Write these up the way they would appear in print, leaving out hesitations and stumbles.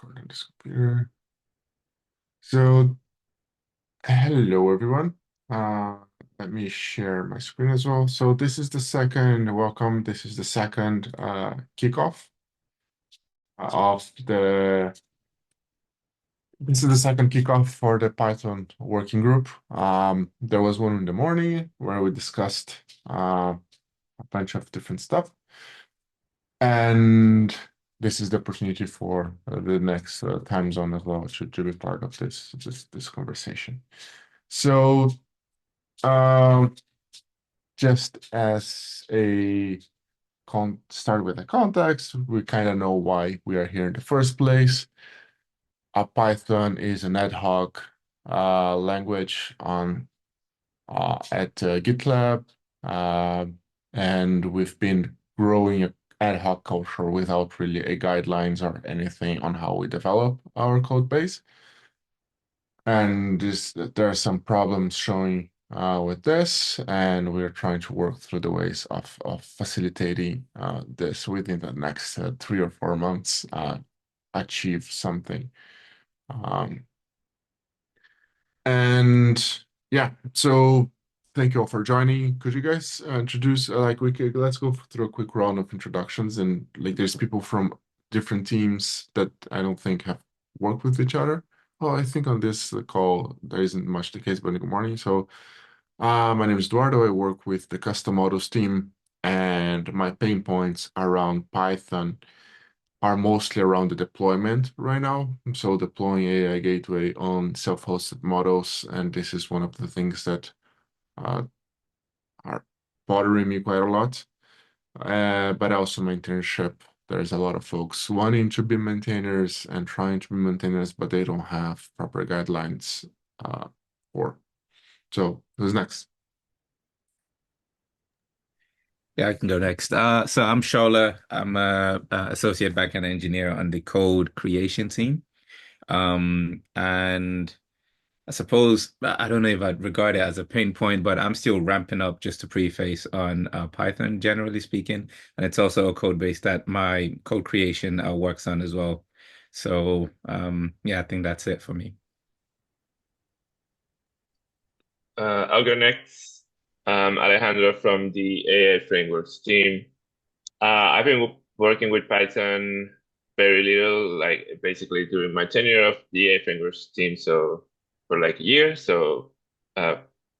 Recording this computer. So, hello everyone. Uh, Let me share my screen as well. So this is the second, welcome. This is the second kickoff of the, this is the second kickoff for the Python working group. There was one in the morning where we discussed a bunch of different stuff. And this is the opportunity for the next time zone as well to be part of this conversation. So, um, just as a start with a context, we kind of know why we are here in the first place. Python is an ad hoc language on at GitLab, uh, and we've been growing a ad hoc culture without really a guidelines or anything on how we develop our code base. And there are some problems showing with this, and we're trying to work through the ways of facilitating this within the next 3 or 4 months, achieve something. Um, and yeah, so thank you all for joining. Could you guys introduce, let's go through a quick round of introductions. And like, there's people from different teams that I don't think have worked with each other. Well, I think on this call, there isn't much the case, but good morning. So, my name is Eduardo. I work with the custom models team, and my pain points around Python are mostly around the deployment right now. So deploying AI gateway on self-hosted models, and this is one of the things that uh, are bothering me quite a lot. But also maintainership. There's a lot of folks wanting to be maintainers and trying to be maintainers, but they don't have proper guidelines for. So who's next? Yeah, I can go next. So I'm Shola. I'm a associate backend engineer on the code creation team. And I suppose I don't know if I'd regard it as a pain point, but I'm still ramping up just to preface on Python, generally speaking. And it's also a code base that my code creation works on as well. So yeah, I think that's it for me. I'll go next. Alejandro from the AI frameworks team. I've been working with Python very little, like basically during my tenure of the AI frameworks team, so for like a year. So uh,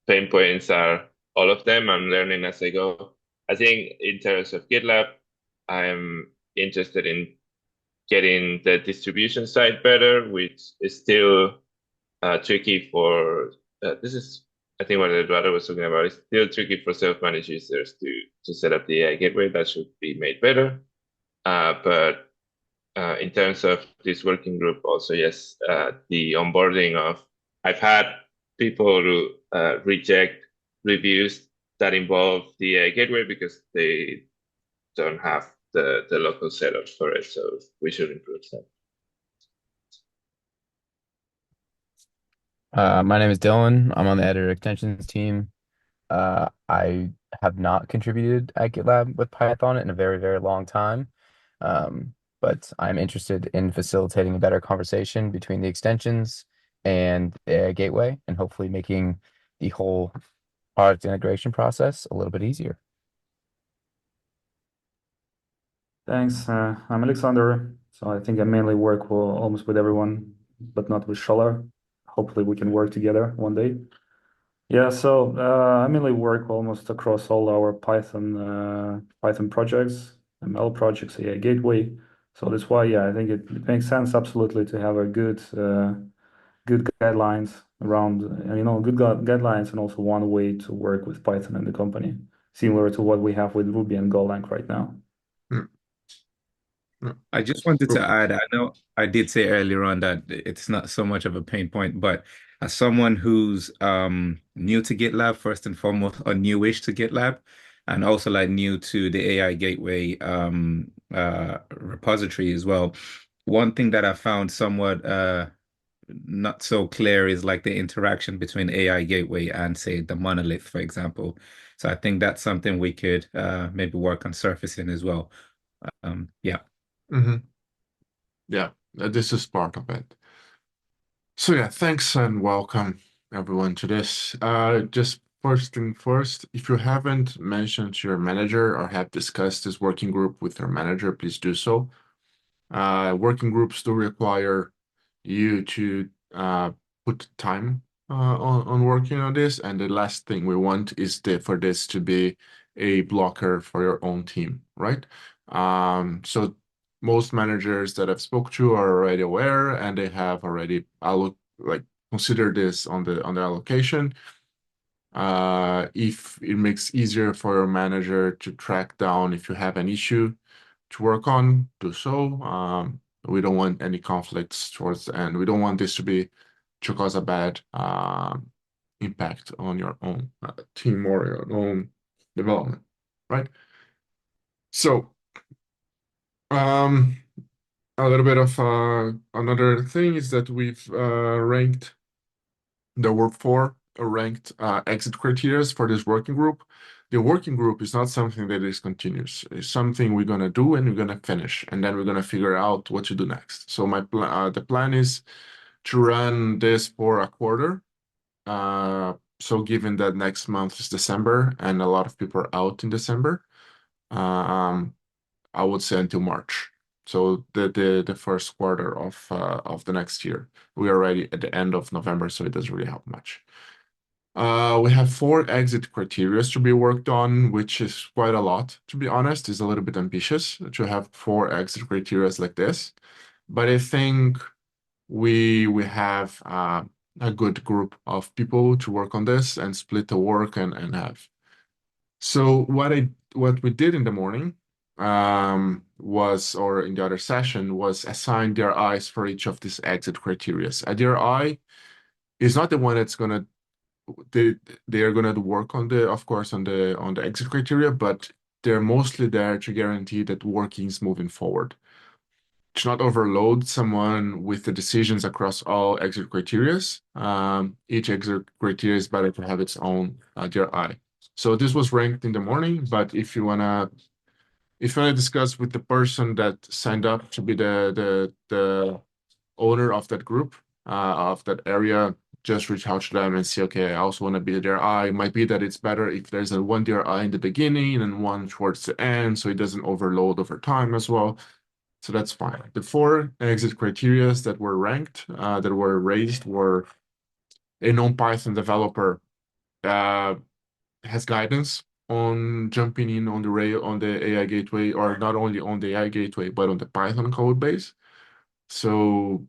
pain points are all of them. I'm learning as I go. I think in terms of GitLab, I'm interested in getting the distribution side better, which is still tricky for this is I think what Eduardo was talking about. It's still tricky for self-managed users to set up the AI gateway. That should be made better. But in terms of this working group, also yes, the onboarding of I've had people who reject reviews that involve the AI gateway because they don't have the local setup for it. So we should improve that. My name is Dylan. I'm on the editor extensions team. I have not contributed at GitLab with Python in a very, very long time. But I'm interested in facilitating a better conversation between the extensions and the AI gateway and hopefully making the whole product integration process a little bit easier. Thanks. I'm Alexander. So I think I mainly work almost with everyone, but not with Scholar. Hopefully we can work together one day. Yeah, so I mainly work almost across all our Python projects, ML projects, AI gateway. So that's why, yeah, I think it makes sense absolutely to have a good guidelines around, and good guidelines and also one way to work with Python in the company, similar to what we have with Ruby and Golang right now. Hmm. Hmm. I just wanted to add, I know I did say earlier on that it's not so much of a pain point, but as someone who's new to GitLab, first and foremost, or newish to GitLab, and also like new to the AI Gateway repository as well, one thing that I found somewhat not so clear is like the interaction between AI Gateway and say the monolith, for example. So I think that's something we could maybe work on surfacing as well. Yeah. Mhm. Yeah, This is part of it. So yeah, thanks and welcome everyone to this. Just first thing first, if you haven't mentioned to your manager or have discussed this working group with your manager, please do so. Working groups do require you to put time on working on this, and the last thing we want is for this to be a blocker for your own team, right? So most managers that I've spoke to are already aware, and they have already consider this on the allocation. If it makes easier for your manager to track down if you have an issue to work on, do so. We don't want any conflicts towards the end. We don't want this to cause a bad impact on your own team or your own development, right? So, a little bit of another thing is that we've ranked the ranked exit criteria for this working group. The working group is not something that is continuous. It's something we're gonna do and we're gonna finish, and then we're gonna figure out what to do next. So the plan is to run this for a quarter. So given that next month is December and a lot of people are out in December, I would say until March. So the first quarter of the next year. We are already at the end of November, so it doesn't really help much. We have 4 exit criteria to be worked on, which is quite a lot, to be honest. It's a little bit ambitious to have 4 exit criteria like this. But I think we have a good group of people to work on this and split the work and have. So what we did in the morning or in the other session was assign DRIs for each of these exit criteria. A DRI is not the one that's gonna they are gonna work on of course on the exit criteria, but they're mostly there to guarantee that working is moving forward. To not overload someone with the decisions across all exit criteria. Each exit criteria is better to have its own DRI. So this was ranked in the morning, but if you wanna discuss with the person that signed up to be the owner of that group, of that area, just reach out to them and say, okay, I also want to be the DRI. It might be that it's better if there's a one DRI in the beginning and one towards the end, so it doesn't overload over time as well. So that's fine. The 4 exit criteria that were ranked, that were raised, were a non-Python developer has guidance on jumping in on the AI gateway, or not only on the AI gateway, but on the Python code base. So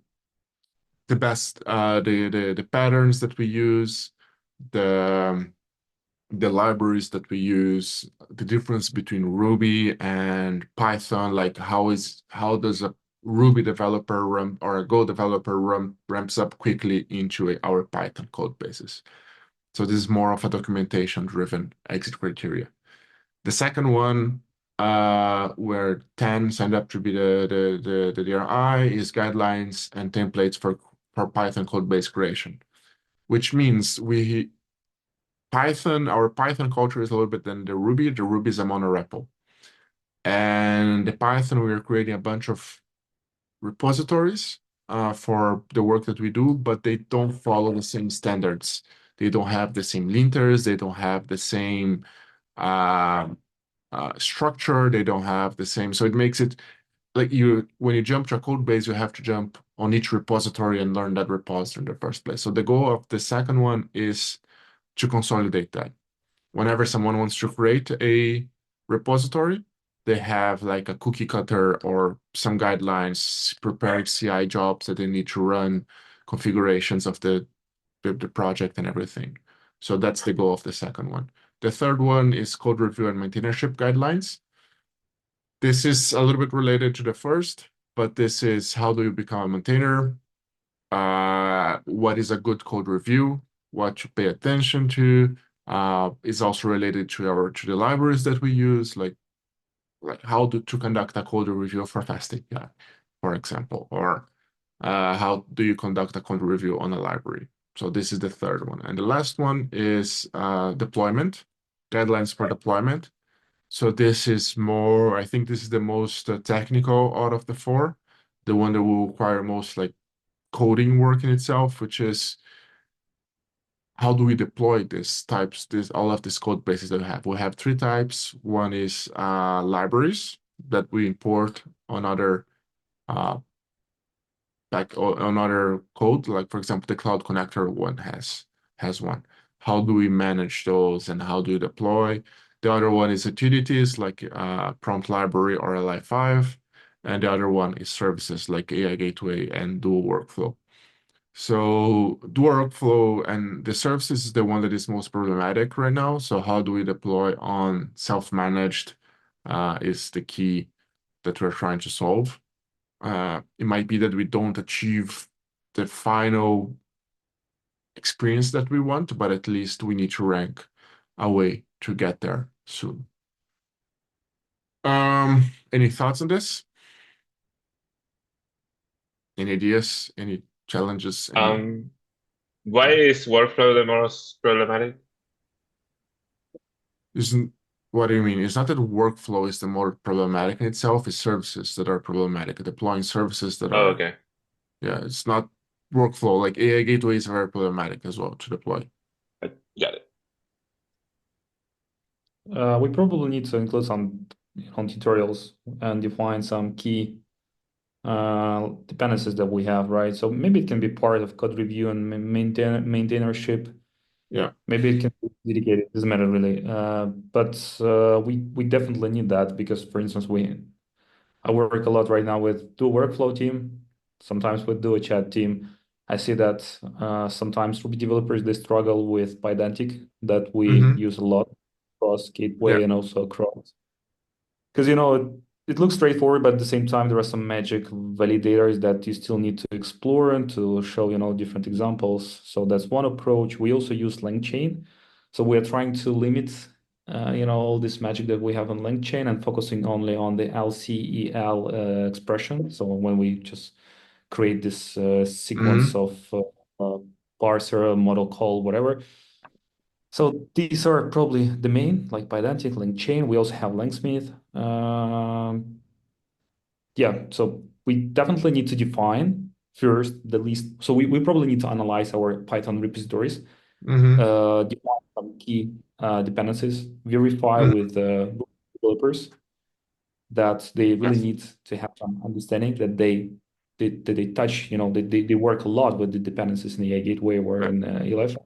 the best the patterns that we use, the libraries that we use, the difference between Ruby and Python, like how does a Ruby developer run or a Go developer ramps up quickly into our Python code bases. So this is more of a documentation-driven exit criteria. The second one, where 10 signed up to be the DRI, is guidelines and templates for Python code base creation, which means our Python culture is a little bit than the Ruby. The Ruby is a monorepo. And the Python, we are creating a bunch of repositories for the work that we do, but they don't follow the same standards. They don't have the same linters. They don't have the same structure. They don't have the same. So it makes it like when you jump to a code base, you have to jump on each repository and learn that repository in the first place. So the goal of the second one is to consolidate that. Whenever someone wants to create a repository, they have like a cookie cutter or some guidelines, prepared CI jobs that they need to run, configurations of the project and everything. So that's the goal of the second one. The third one is code review and maintainership guidelines. This is a little bit related to the first, but this is how do you become a maintainer? What is a good code review? What to pay attention to? Is also related to the libraries that we use, like how to conduct a code review for FastAPI, for example, or how do you conduct a code review on a library? So this is the third one. And the last one is deployment, guidelines for deployment. So this is more, I think this is the most technical out of the 4. the one that will require most like coding work in itself, which is how do we deploy all of these code bases that we have? We have three types. One is libraries that we import on other uh, on other code, like for example, the Cloud Connector one has one. How do we manage those and how do you deploy? The other one is utilities like Prompt Library or Li5, and the other one is services like AI Gateway and Dual Workflow. So Dual Workflow and the services is the one that is most problematic right now. So how do we deploy on self-managed is the key that we're trying to solve. It might be that we don't achieve the final experience that we want, but at least we need to rank a way to get there soon. Any thoughts on this? Any ideas? Any challenges? Why is workflow the most problematic? Isn't What do you mean? It's not that workflow is the more problematic in itself, it's services that are problematic. Deploying services that Oh, are, okay. yeah, it's not workflow. Like AI Gateway is very problematic as well to deploy. I got it. We probably need to include some on tutorials and define some key dependencies that we have, right? So maybe it can be part of code review and maintainership. Yeah. Maybe it can be dedicated. Doesn't matter really. But we definitely need that because, for instance, I work a lot right now with Duo Workflow team, sometimes with Duo Chat team. I see that sometimes Ruby developers they struggle with Pydantic that we use a lot across Yeah. Gateway and also across because it looks straightforward, but at the same time there are some magic validators that you still need to explore and to show different examples. So that's one approach. We also use LangChain, so we are trying to limit all this magic that we have on LangChain and focusing only on the LCEL expression. So when we just create this sequence of parser, model call, whatever. So these are probably the main, like Pydantic, LangChain. We also have Langsmith. Yeah, so we definitely need to define first the list. So we probably need to analyze our Python repositories, define some key dependencies, verify with developers that they really Yes. need to have some understanding that they touch, they work a lot with the dependencies in the gateway or Yeah. in 11,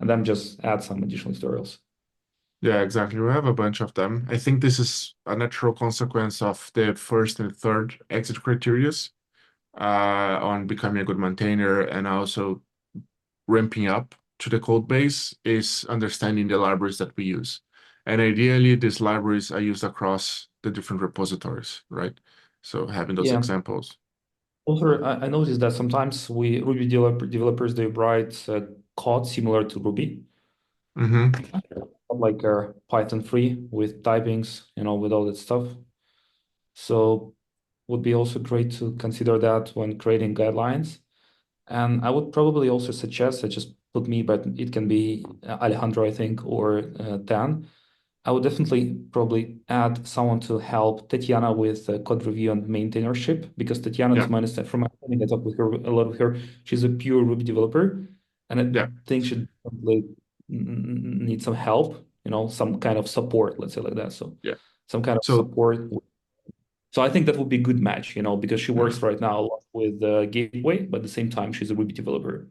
and then just add some additional tutorials. Yeah, exactly. We have a bunch of them. I think this is a natural consequence of the first and third exit criteria on becoming a good maintainer and also ramping up to the code base is understanding the libraries that we use. And ideally, these libraries are used across the different repositories, right? So having those Yeah. examples. Also, I noticed that sometimes Ruby developers they write code similar to Ruby, like Python free with typings, with all that stuff. So would be also great to consider that when creating guidelines. And I would probably also suggest, I just put me, but it can be Alejandro, I think, or Dan. I would definitely probably add someone to help Tatiana with code review and maintainership because Tatiana, Yeah. from my understanding, I talked with her a lot with her. She's a pure Ruby developer, and I Yeah. think she probably need some help, some kind of support, let's say like that. So Yeah. some kind of So support. So I think that would be a good match, because she works right now a lot with Gateway, but at the same time she's a Ruby developer.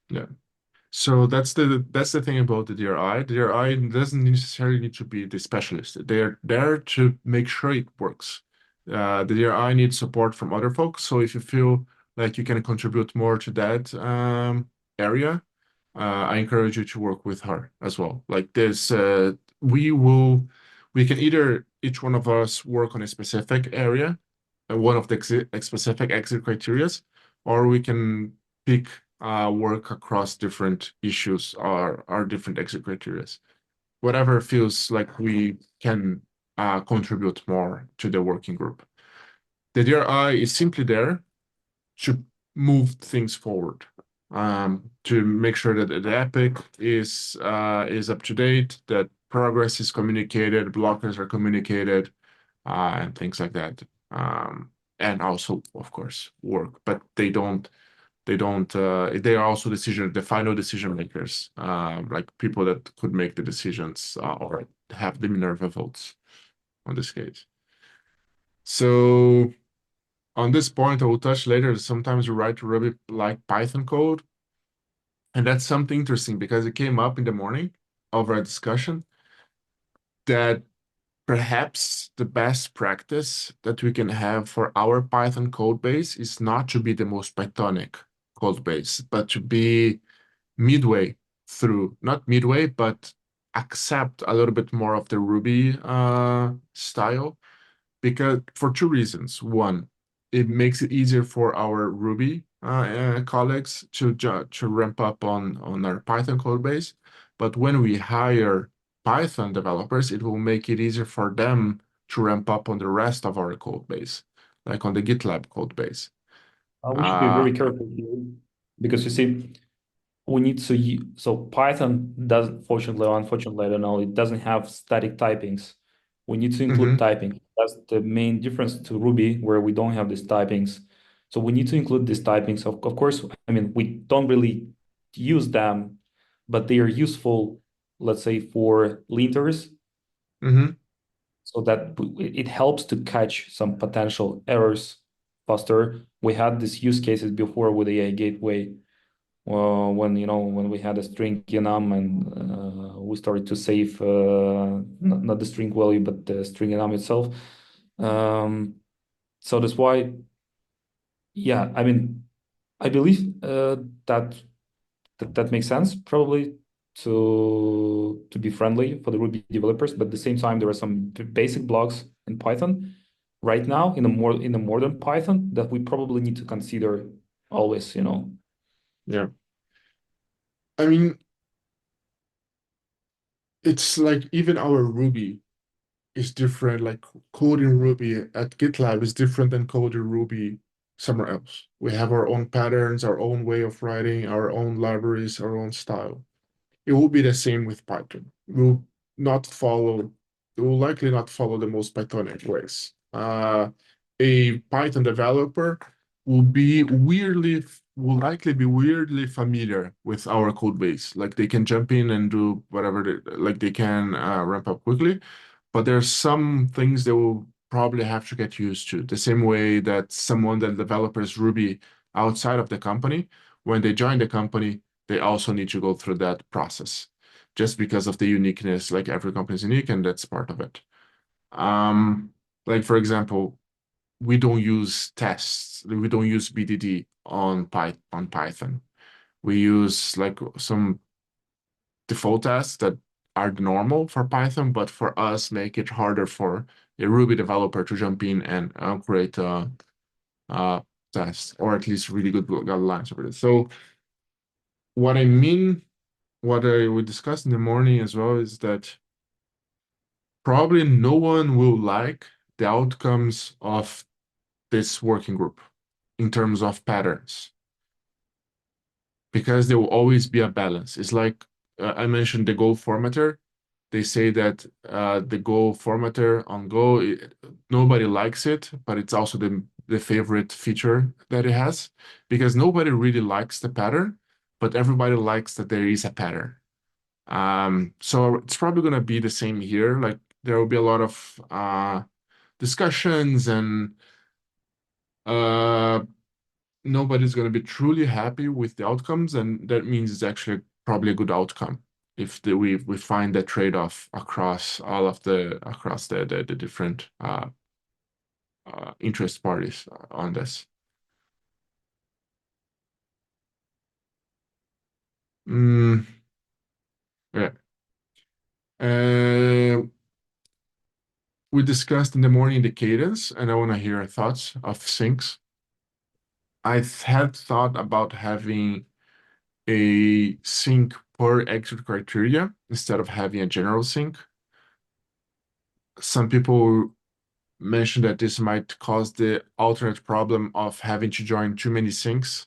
yeah. So that's the thing about the DRI. The DRI doesn't necessarily need to be the specialist. They're there to make sure it works. The DRI needs support from other folks. So if you feel like you can contribute more to that area, I encourage you to work with her as well. Like this, we can either each one of us work on a specific area, one of the specific exit criterias, or we can pick work across different issues or different exit criteria. Whatever feels like we can contribute more to the working group. The DRI is simply there to move things forward, to make sure that the epic is up to date, that progress is communicated, blockers are communicated, and things like that. and also, of course, work, but they are also the final decision makers, like people that could make the decisions or have the Minerva votes on this case. So on this point, I will touch later. Sometimes you write Ruby like Python code, and that's something interesting because it came up in the morning of our discussion that perhaps the best practice that we can have for our Python code base is not to be the most Pythonic code base, but to be midway through, not midway, but accept a little bit more of the Ruby style, because for two reasons. One, it makes it easier for our Ruby colleagues to ramp up on our Python code base. But when we hire Python developers, it will make it easier for them to ramp up on the rest of our code base, like on the GitLab code base. We should be very careful here because you see, we need to so Python doesn't, fortunately or unfortunately, I don't know, it doesn't have static typings. We need to include typing. That's the main difference to Ruby, where we don't have these typings. So we need to include these typings. Of course, I mean, we don't really use them, but they are useful, let's say, for linters, so that it helps to catch some potential errors faster. We had these use cases before with AI Gateway, when we had a string enum and we started to save not the string value but the string enum itself. So that's why, yeah, I mean, I believe that makes sense probably to be friendly for the Ruby developers, but at the same time there are some basic blocks in Python right now in a modern Python that we probably need to consider always. Yeah. I mean, it's like even our Ruby is different. Like coding Ruby at GitLab is different than coding Ruby somewhere else. We have our own patterns, our own way of writing, our own libraries, our own style. It will be the same with Python. It will likely not follow the most Pythonic ways. A Python developer will likely be weirdly familiar with our code base. Like they can jump in and do whatever they can ramp up quickly, but there's some things they will probably have to get used to. The same way that someone that develops Ruby outside of the company, when they join the company, they also need to go through that process just because of the uniqueness. Like every company is unique, and that's part of it. Like for example, we don't use tests. We don't use BDD on Python. We use like some default tests that are normal for Python, but for us make it harder for a Ruby developer to jump in and create a test, or at least really good guidelines over it. So what I mean, what I would discuss in the morning as well is that probably no one will like the outcomes of this working group in terms of patterns, because there will always be a balance. It's like I mentioned the Go formatter. They say that the Go formatter on Go, nobody likes it, but it's also the favorite feature that it has, because nobody really likes the pattern, but everybody likes that there is a pattern. So it's probably going to be the same here. Like there will be a lot of discussions, and nobody's going to be truly happy with the outcomes, and that means it's actually probably a good outcome if we find that trade-off across the different interest parties on this. Yeah. We discussed in the morning the cadence, and I want to hear your thoughts of syncs. I've had thought about having a sync per exit criteria instead of having a general sync. Some people mentioned that this might cause the alternate problem of having to join too many syncs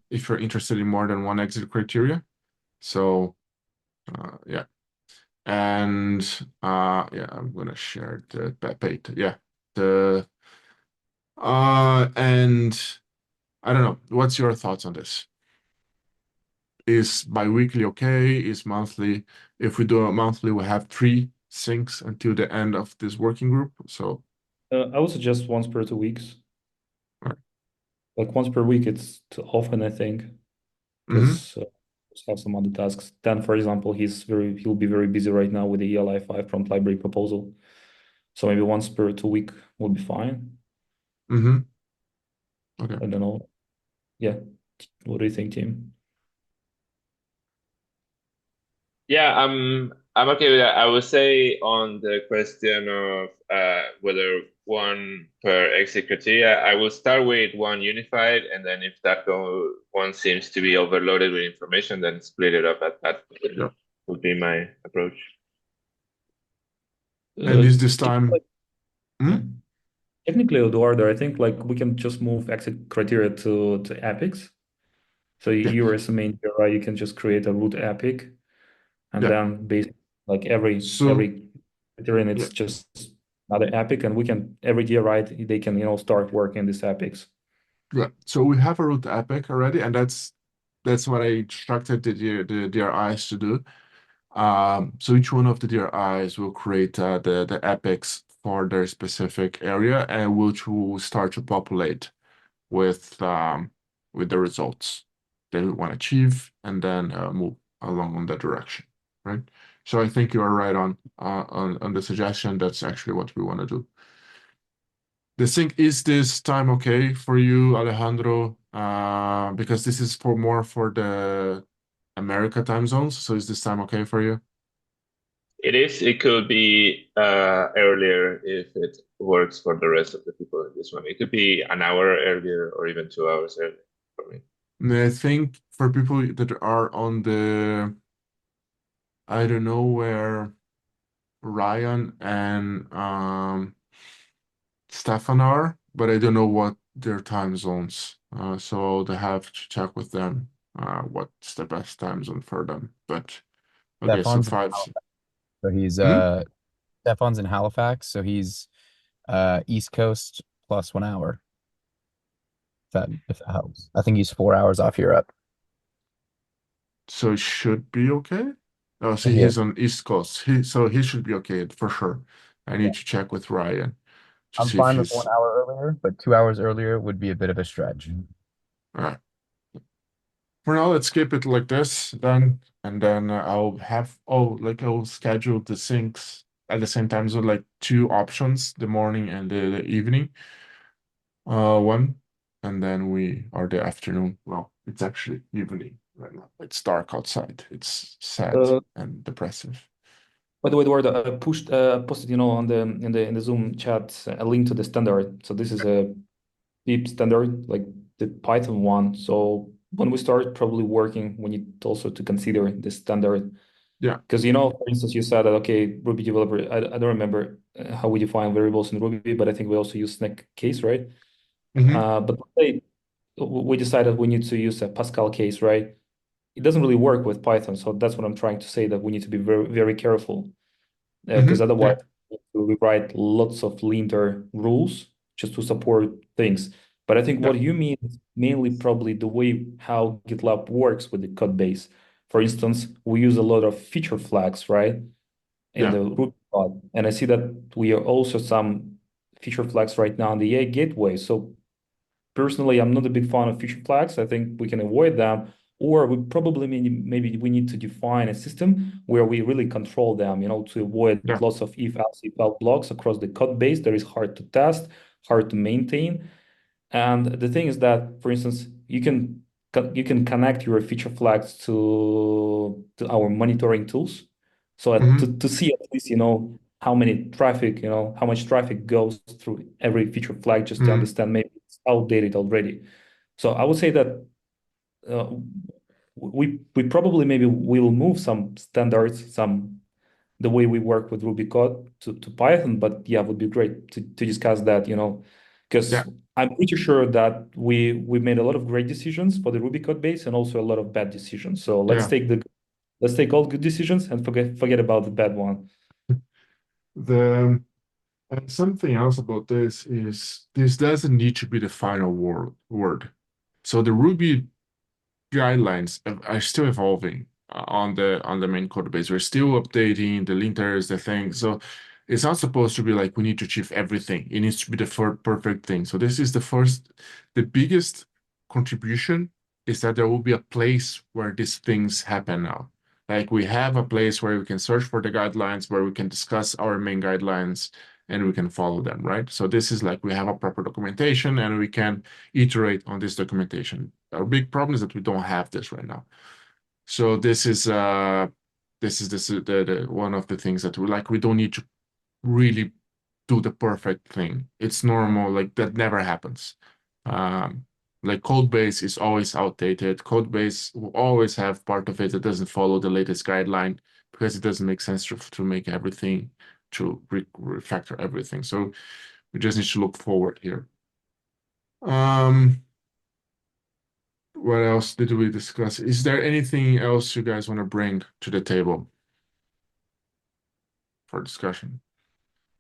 if you're interested in more than one exit criteria. So yeah. And yeah, I'm gonna share the page. Yeah, And I don't know, what's your thoughts on this? Is bi-weekly okay? Is monthly? If we do a monthly, we have 3 syncs until the end of this working group. So I would suggest once per 2 weeks. Right. Like once per week, it's too often, I think, because have some other tasks. Dan, for example, he'll be very busy right now with the ELI5 prompt library proposal. So maybe once per 2 week will be fine. Okay. I don't know. Yeah. What do you think, Tim? Yeah, I'm okay with that. I would say on the question of whether one per exit criteria, I will start with one unified, and then if that one seems to be overloaded with information, then split it up at that. Yeah. Would be my approach. And is this time? Technically, Eduardo, I think like we can just move exit criteria to epics. So you as a main GRI, you can just create a root epic, and then basically like every criterion, it's just another epic, and we can every GRI they can start working these epics. Yeah. So we have a root epic already, and that's what I instructed the DRIs to do. So each one of the DRIs will create the epics for their specific area, and which will start to populate with the results they want to achieve, and then move along on that direction, right? So I think you are right on the suggestion. That's actually what we want to do. The sync, is this time okay for you, Alejandro? Because this is more for the America time zones. So is this time okay for you? It is. It could be earlier if it works for the rest of the people in this one. It could be an hour earlier or even 2 hours earlier for me. And I think for people that are on the, I don't know where Ryan and Stefan are, but I don't know what their time zones. So they have to check with them what's the best time zone for them. But okay, so Stefan's in 5. Halifax. So he's Mhm. Stefan's in Halifax, so he's East Coast plus 1 hour. If that helps. I think he's 4 hours off Europe. So it should be okay. Oh, see, Yeah. he's on East Coast. So he should be okay for sure. I need to check with Ryan to I'm see if fine with one he's hour earlier, but 2 hours earlier would be a bit of a stretch. all right. For now, let's keep it like this then, and then I'll schedule the syncs at the same time, so like 2 options, the morning and the evening. One, and then the afternoon. Well, it's actually evening right now. It's dark outside. It's sad and depressive. By the way, Eduardo, I posted, on the Zoom chat a link to the standard. So this is a deep standard, like the Python one. So when we start probably working, we need also to consider the standard. Yeah. Because, for instance, you said that, okay, Ruby developer, I don't remember how we define variables in Ruby, but I think we also use snack case, right? But let's say we decided we need to use a Pascal case, right? It doesn't really work with Python. So that's what I'm trying to say, that we need to be very, very careful. Because otherwise we write lots of linter rules just to support things. But I think what you mean is mainly probably the way how GitLab works with the code base. For instance, we use a lot of feature flags, right? In the root code. And I see that we are also some feature flags right now in the AI gateway. So personally, I'm not a big fan of feature flags. I think we can avoid them, or we probably maybe we need to define a system where we really control them, to avoid lots of if else blocks across the code base that is hard to test, hard to maintain. And the thing is that, for instance, you can connect your feature flags to our monitoring tools, so to see at least how much traffic goes through every feature flag, just to understand maybe it's outdated already. So I would say that we probably maybe will move some standards, the way we work with Ruby code to Python. But yeah, it would be great to discuss that, because I'm pretty sure that we made a lot of great decisions for the Ruby code base and also a lot of bad decisions. So let's take all good decisions and forget about the bad one. And something else about this is this doesn't need to be the final word. So the Ruby guidelines are still evolving on the main code base. We're still updating the linters, the things. So it's not supposed to be like we need to achieve everything. It needs to be the perfect thing. So this is the biggest contribution is that there will be a place where these things happen now. Like we have a place where we can search for the guidelines, where we can discuss our main guidelines and we can follow them, right? So this is like we have a proper documentation and we can iterate on this documentation. Our big problem is that we don't have this right now. So this is one of the things that we don't need to really do the perfect thing. It's normal, like that never happens. Um, like code base is always outdated. Code base will always have part of it that doesn't follow the latest guideline because it doesn't make sense to make everything to refactor everything. So we just need to look forward here. What else did we discuss? Is there anything else you guys want to bring to the table for discussion?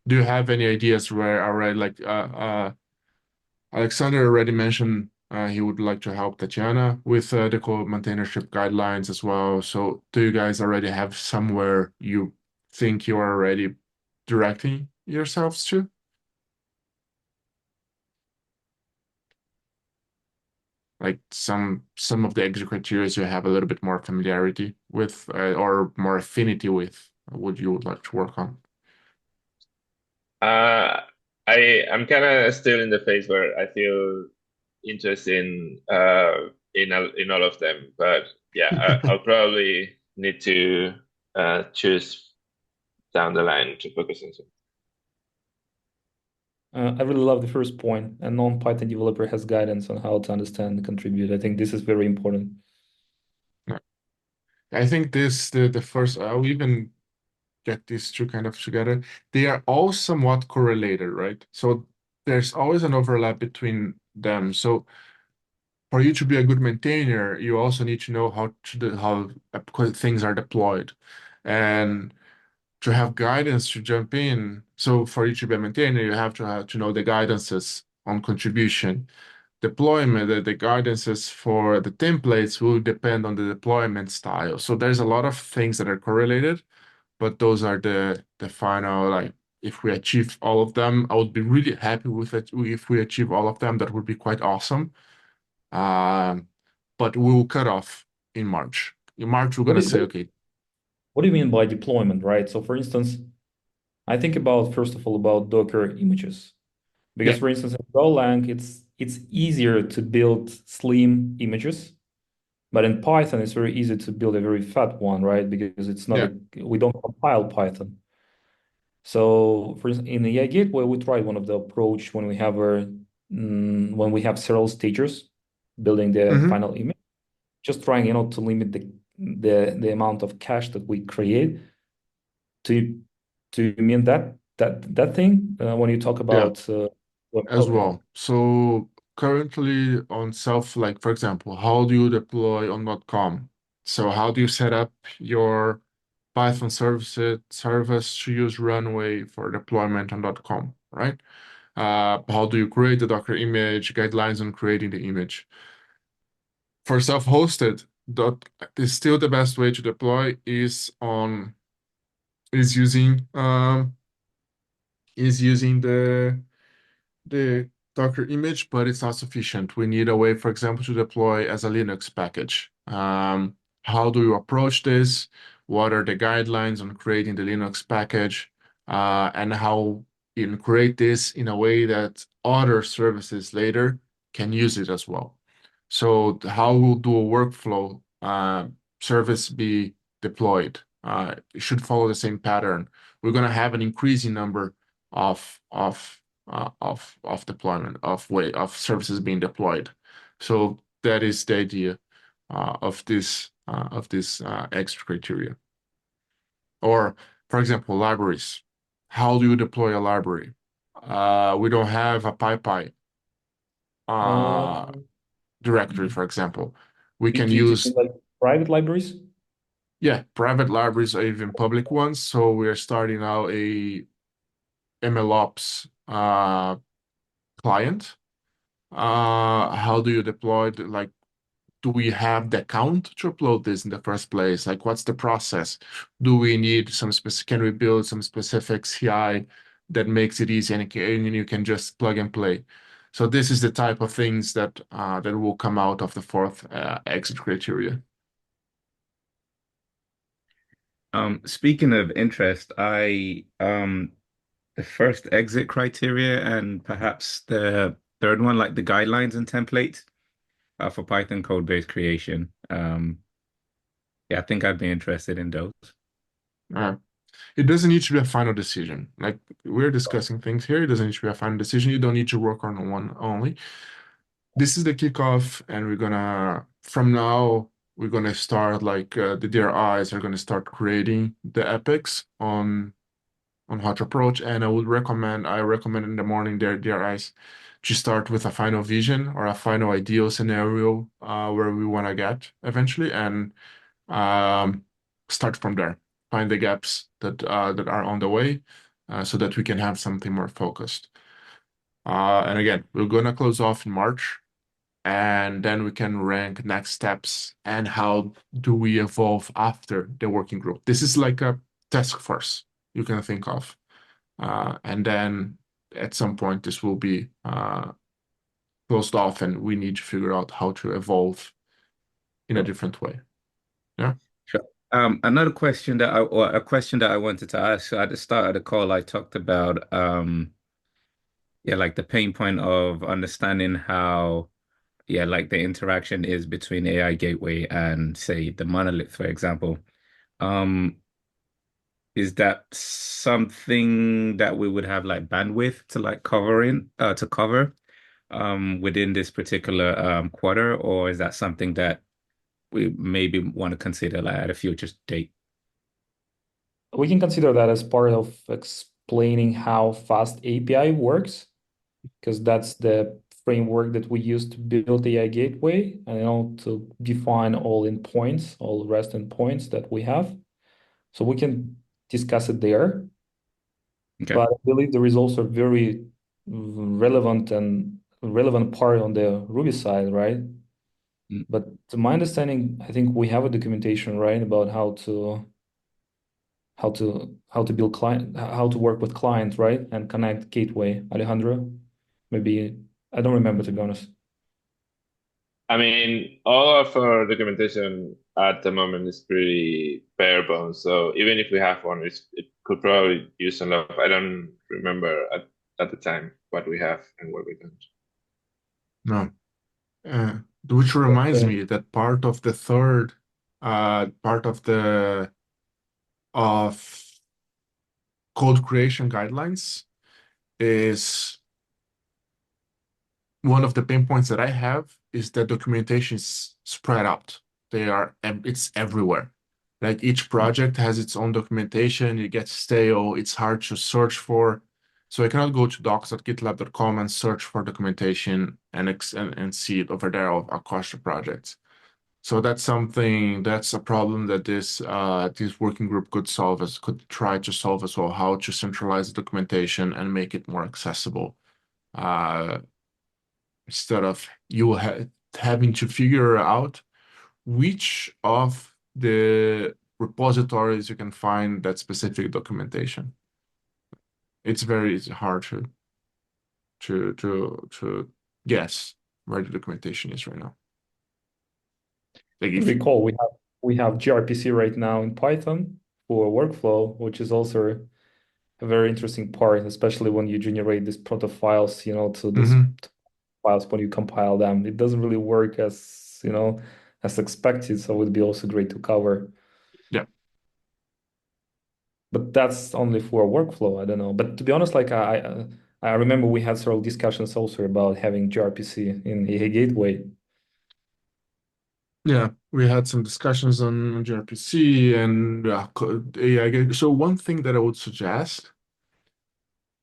Do you have any ideas where already Alexander already mentioned he would like to help Tatiana with the code maintainership guidelines as well. So do you guys already have somewhere you think you are already directing yourselves to? Like some of the exit criteria you have a little bit more familiarity with or more affinity with, what you would like to work on? Uh, I'm kind of still in the phase where I feel interest in all of them, but yeah, I'll probably need to choose down the line to focus on some. I really love the first point. A non-Python developer has guidance on how to understand and contribute. I think this is very important. I think the first I'll even get these two kind of together. They are all somewhat correlated, right? So there's always an overlap between them. So for you to be a good maintainer, you also need to know how things are deployed, and to have guidance to jump in. So for you to be a maintainer, you have to know the guidances on contribution, deployment. The guidances for the templates will depend on the deployment style. So there's a lot of things that are correlated, but those are the final, like if we achieve all of them, I would be really happy with it. If we achieve all of them, that would be quite awesome. Um, but we will cut off in March. In March, we're What gonna do, say, okay, what do you mean by deployment, right? So for instance, I think about, first of all, about Docker images. Because yeah, for instance, in Golang, it's easier to build slim images, but in Python, it's very easy to build a very fat one, right? Because it's not yeah, we don't compile Python. So for instance, in the AI Gateway, we tried one of the approach when when we have several stages building the hmm final image, just trying, to limit the amount of cache that we create to mean that thing when you talk yeah, about as okay. well. So currently on self, like for example, how do you deploy on .com? So how do you set up your Python service to use Runway for deployment on .com, right? How do you create the Docker image, guidelines on creating the image? For self-hosted, dot is still the best way to deploy is using um is using the Docker image, but it's not sufficient. We need a way, for example, to deploy as a Linux package. How do you approach this? What are the guidelines on creating the Linux package? And how you can create this in a way that other services later can use it as well. So how will do a workflow service be deployed? It should follow the same pattern. We're going to have an increasing number of deployment of services being deployed. So that is the idea of this extra criteria. Or, for example, libraries. How do you deploy a library? We don't have a PyPy Uh, directory, for example. We do can you mean use, like private libraries? yeah, private libraries or even public ones. So we are starting out MLOps client? How do you deploy like, do we have the account to upload this in the first place? Like, what's the process? Do we need some specific, can we build some specific CI that makes it easy and you can just plug and play? So this is the type of things that that will come out of the fourth exit criteria. Speaking of interest, I the first exit criteria and perhaps the third one, like the guidelines and templates for Python code-based creation. Yeah, I think I'd be interested in those. Uh, it doesn't need to be a final decision. Like, we're discussing things here. It doesn't need to be a final decision. You don't need to work on one only. This is the kickoff, and from now, we're gonna start like the DRIs are gonna start creating the epics on how to approach. And I recommend in the morning their DRIs to start with a final vision or a final ideal scenario where we want to get eventually, and um, start from there. Find the gaps that are on the way, so that we can have something more focused. And again, we're gonna close off in March, and then we can rank next steps and how do we evolve after the working group. This is like a task force you can think of. And then at some point, this will be closed off, and we need to figure out how to evolve in a different way. Yeah. Sure. Another question or a question that I wanted to ask. So at the start of the call, I talked about yeah, like the pain point of understanding how, yeah, like the interaction is between AI gateway and say the monolith, for example. Um, is that something that we would have like bandwidth to like to cover within this particular quarter, or is that something that we maybe want to consider like at a future date? We can consider that as part of explaining how fast API works, because that's the framework that we use to build the AI gateway and to define all endpoints, all REST endpoints that we have. So we can discuss it there. Okay. But I believe there is also a very relevant part on the Ruby side, right? Mm. But to my understanding, I think we have a documentation, right, about how to build client, how to work with clients, right, and connect gateway. Alejandro, maybe I don't remember, to be honest. I mean, all of our documentation at the moment is pretty bare bones. So even if we have one, it could probably use some love. I don't remember at the time what we have and what we don't. No. Which reminds me that part of the third part of code creation guidelines is one of the pain points that I have is that documentation is spread out. It's everywhere. Like, each project has its own documentation. It gets stale. It's hard to search for. So I cannot go to docs.gitlab.com and search for documentation and see it over there across the projects. So that's a problem that this working group could try to solve as well, how to centralize the documentation and make it more accessible. Instead of having to figure out which of the repositories you can find that specific documentation. It's hard to guess where the documentation is right now. Like, if Recall, we have gRPC right now in Python for workflow, which is also a very interesting part, especially when you generate these proto files, to these files when you compile them. It doesn't really work as expected, so it would be also great to cover. Yeah. But that's only for workflow. I don't know. But to be honest, like I remember we had several discussions also about having gRPC in AI Gateway. Yeah, we had some discussions on gRPC and AI. So one thing that I would suggest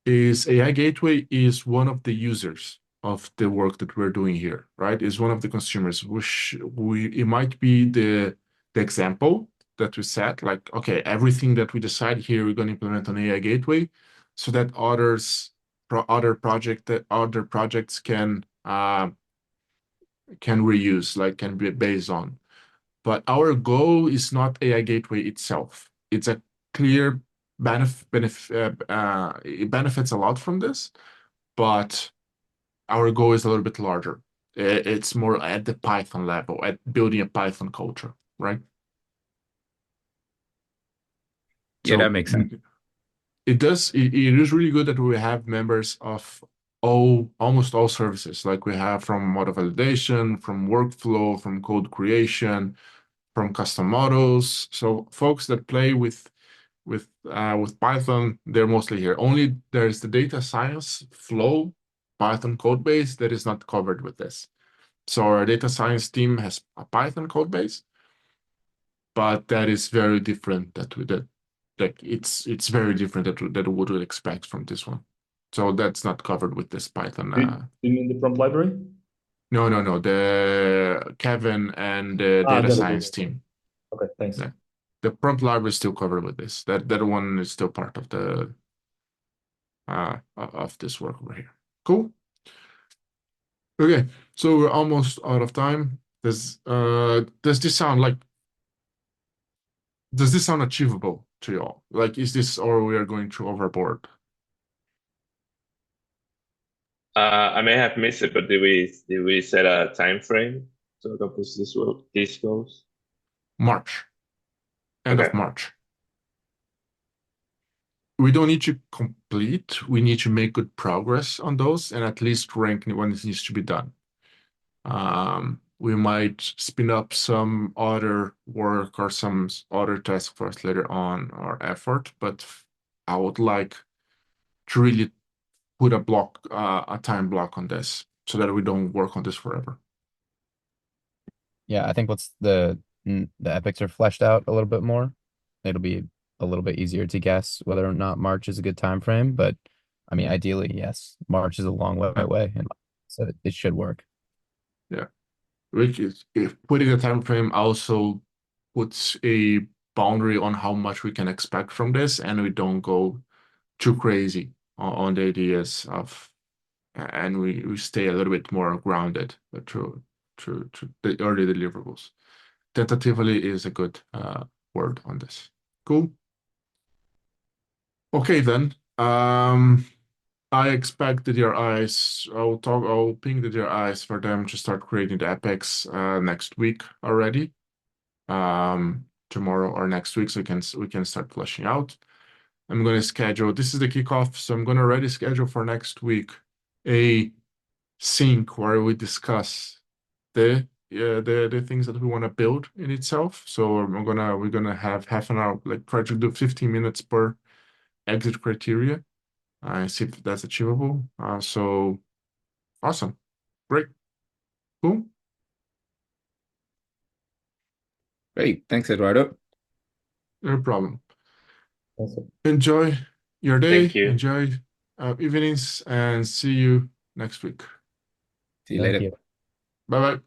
is AI Gateway is one of the users of the work that we're doing here, right? Is one of the consumers, which it might be the example that we set, like, okay, everything that we decide here, we're going to implement on AI Gateway. so that other projects can reuse, like can be based on. But our goal is not AI Gateway itself. It's a clear it benefits a lot from this, but our goal is a little bit larger. It's more at the Python level, at building a Python culture, right? Yeah, So that makes sense. it is really good that we have members of almost all services, like we have from model validation, from workflow, from code creation, from custom models. So folks that play with Python, they're mostly here. Only there's the data science flow Python code base that is not covered with this. So our data science team has a Python code base, but that is very different like it's very different that what we would expect from this one. So that's not covered with this Python. Do you mean the prompt library? No. The Kevin and the Ah, data got it. science team. Okay, thanks. Yeah. The prompt library is still covered with this. That one is still part of the of this work over here. Cool. Okay, so we're almost out of time. Does this sound achievable to you all? Like, is this or we are going too overboard? I may have missed it, but did we set a time frame to accomplish these goals? March, end of Okay. March. We don't need to complete. We need to make good progress on those and at least rank when it needs to be done. We might spin up some other work or some other task force later on our effort, but I would like to really put a time block on this so that we don't work on this forever. Yeah, I think once the epics are fleshed out a little bit more, it'll be a little bit easier to guess whether or not March is a good time frame. But I mean, ideally, yes, March is a long way away, and so it should work. Yeah. Which is, if putting a time frame also puts a boundary on how much we can expect from this, and we don't go too crazy on the ideas of, and we stay a little bit more grounded through the early deliverables. Tentatively is a good word on this. Cool. Okay then. I expect the DRIs. I'll ping the DRIs for them to start creating the epics next week already. Tomorrow or next week, so we can start fleshing out. I'm gonna schedule. This is the kickoff, so I'm gonna already schedule for next week a sync where we discuss the things that we want to build in itself. So we're gonna have half an hour, like try to do 15 minutes per exit criteria. See if that's achievable. So awesome. Great. Cool. Great. Thanks, Eduardo. No problem. Awesome. Enjoy your day. Thank you. Enjoy evenings, and see you next week. See you Thank later. you. Bye bye.